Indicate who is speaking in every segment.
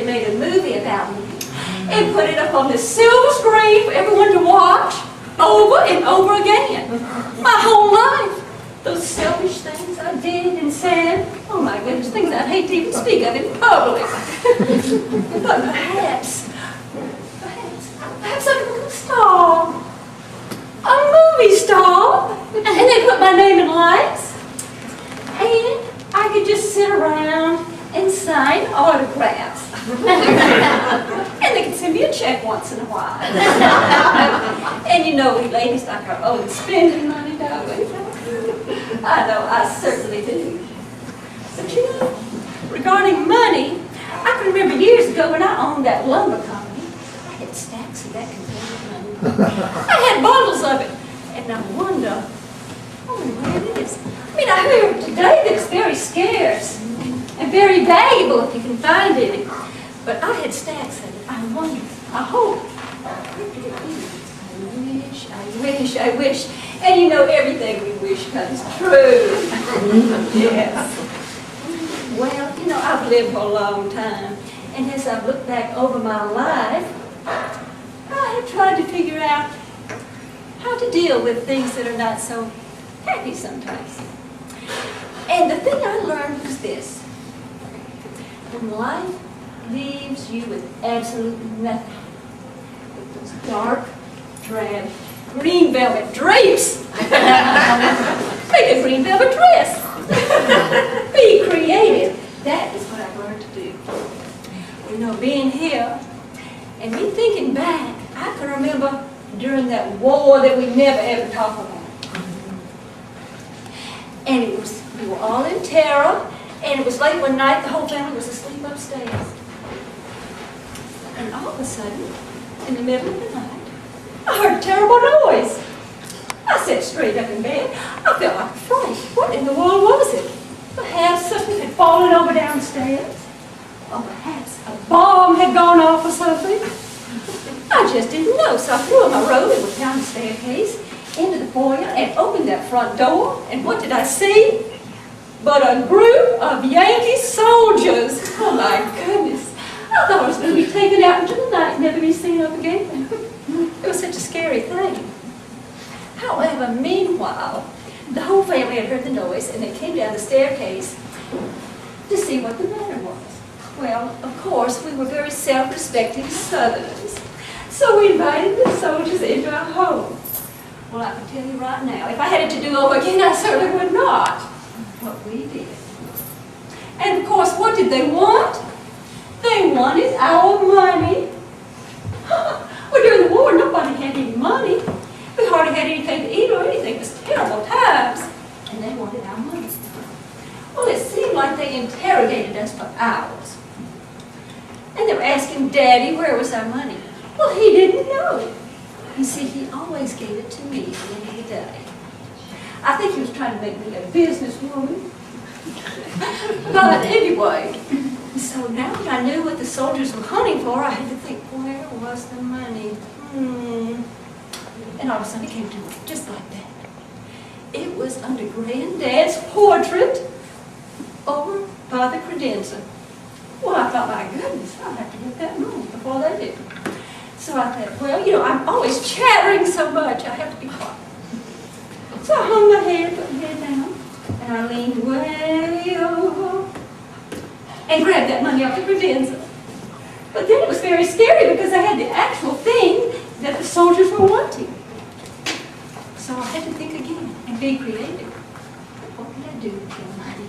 Speaker 1: they made a movie about me and put it up on the silver screen for everyone to watch over and over again. My whole life. Those selfish things I did and said, oh my goodness, things I'd hate to even speak of in public. But perhaps I could be a star. A movie star. And they put my name in lights. And I could just sit around and sign autographs. And they could send me a check once in a while. And you know, we ladies like our own spending money, don't we? I know, I certainly do. But you know, regarding money, I can remember years ago when I owned that lumber company, I had stacks of that converted money. I had bundles of it. And I wonder where it is. I mean, I heard today that it's very scarce and very valuable if you can find any. But I had stacks of it. I wonder, I hope. I wish. And you know, everything we wish comes true. Yes. Well, you know, I've lived for a long time. And as I've looked back over my life, I have tried to figure out how to deal with things that are not so happy sometimes. And the thing I learned was this. When life leaves you with absolutely nothing, with those dark, drab, green velvet drapes, make a green velvet dress. Be creative. That is what I've learned to do. You know, being here and me thinking back, I can remember during that war that we never ever talk about. And we were all in terror, and it was late one night, the whole family was asleep upstairs. And all of a sudden, in the middle of the night, I heard a terrible noise. I sat straight up in bed. I felt like a fright. What in the world was it? Perhaps something had fallen over downstairs. Or perhaps a bomb had gone off or something. I just didn't know, so I threw on my robe and went down the staircase, into the foyer, and opened that front door. And what did I see? But a group of Yankee soldiers. Oh my goodness. I thought I was going to be taken out into the night and never be seen up again. It was such a scary thing. However, meanwhile, the whole family had heard the noise, and they came down the staircase to see what the matter was. Well, of course, we were very self-respecting Southerners, so we invited the soldiers into our home. Well, I can tell you right now, if I had it to do over again, I certainly would not. But we did. And of course, what did they want? They wanted our money. Well, during the war, nobody had any money. We hardly had anything to eat or anything. It was terrible times. And they wanted our money. Well, it seemed like they interrogated us for hours. And they were asking Daddy where was our money. Well, he didn't know. You see, he always gave it to me at the end of the day. I think he was trying to make me a businesswoman. But anyway, so now that I knew what the soldiers were hunting for, I had to think, where was the money? And all of a sudden it came to me, just like that. It was under Granddad's portrait over by the credenza. Well, I thought, my goodness, I'll have to get that money before they do. So I thought, well, you know, I'm always chattering so much, I have to be quiet. So I hung my head, put my head down, and I leaned way over and grabbed that money off the credenza. But then it was very scary because I had the actual thing that the soldiers were wanting. So I had to think again and be creative. What could I do with the money?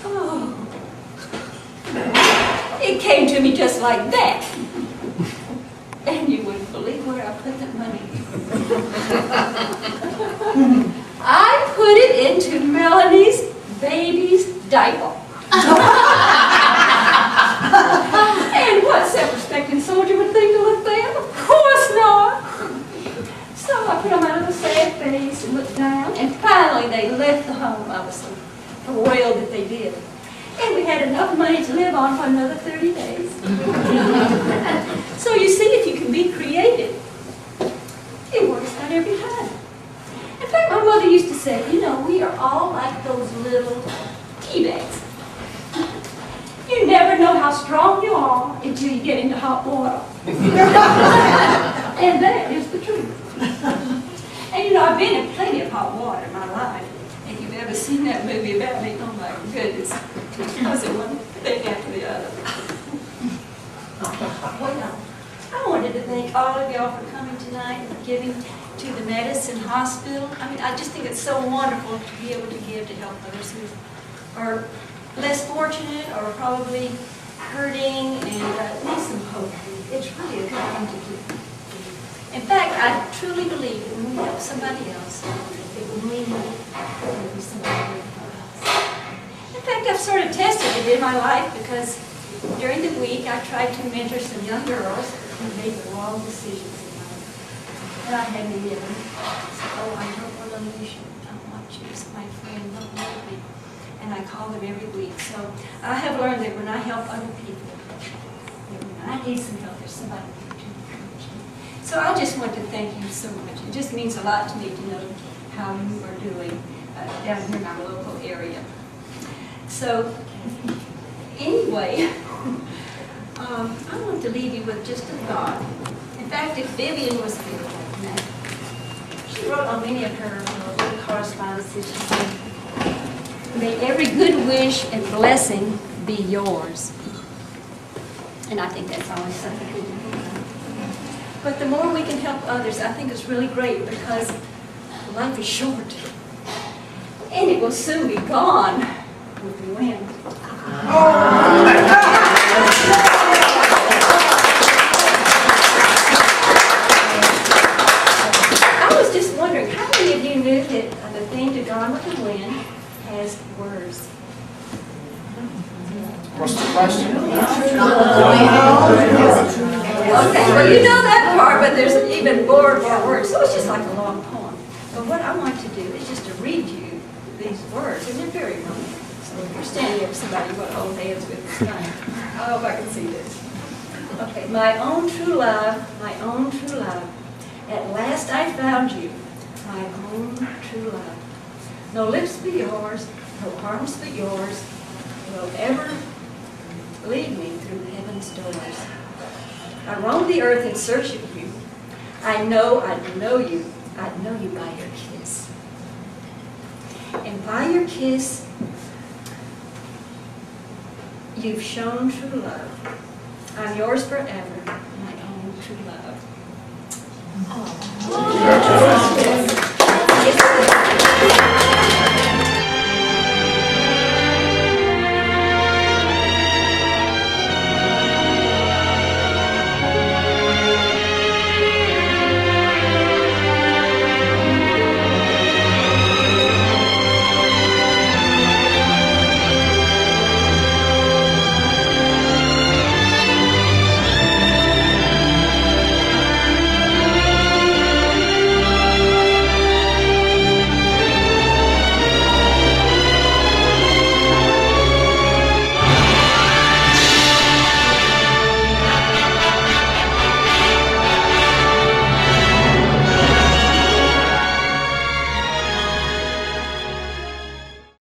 Speaker 1: Oh. It came to me just like that. And you wouldn't believe where I put that money. I put it into Melanie's baby's diaper. And what self-respecting soldier would think to look there? Of course not. So I put on my little sad face and looked down, and finally they left the home. I was so thrilled that they did. And we had enough money to live on for another 30 days. So you see, if you can be creative, it works out every time. In fact, my mother used to say, you know, we are all like those little tea bags. You never know how strong you are get into hot water. And that is the truth. And you know, I've been in plenty of hot water in my life. If you've ever seen that movie about me, oh my goodness, I was in one thing after the other. Well, I wanted to thank all of y'all for coming tonight and giving to the Medicine Hospital. I mean, I just think it's so wonderful to be able to give to help others who are less fortunate or probably hurting and need some hope. It's really a good thing to do. In fact, I truly believe that when we help somebody else, that when we need it, there will be somebody waiting for us. In fact, I've sort of tested it in my life because during the week I tried to mentor some young girls who made the wrong decisions in life. And I had many of them say, oh, I don't want to lose you. I want you as my friend. Don't leave me. And I call them every week. So I have learned that when I help other people, that when I need some help, there's somebody there to encourage me. So I just want to thank you so much. It just means a lot to me to know how you are doing down here in our local area. So anyway, I want to leave you with just a thought. In fact, if Vivian was here right now, she wrote on many of her little correspondences, she said, may every good wish and blessing be yours. And I think that's always something good to think about. But the more we can help others, I think it's really great because life is short. And it will soon be gone with the wind. I was just wondering, how many of you knew that the thing to Gone with the Wind has words?
Speaker 2: What's the question?
Speaker 1: Okay, well you know that part, but there's even more words. So it's just like a long poem. But what I want to do is just to read you these words, and they're very romantic. So if you're standing up with somebody you want to hold hands with, it's fine. I hope I can see this. Okay, my own true love, at last I found you, my own true love. No lips but yours, no arms but yours, will ever lead me through heaven's doors. I roam the earth in search of you. I know you by your kiss. And by your kiss, you've shown true love. I'm yours forever, my own true love. Oh.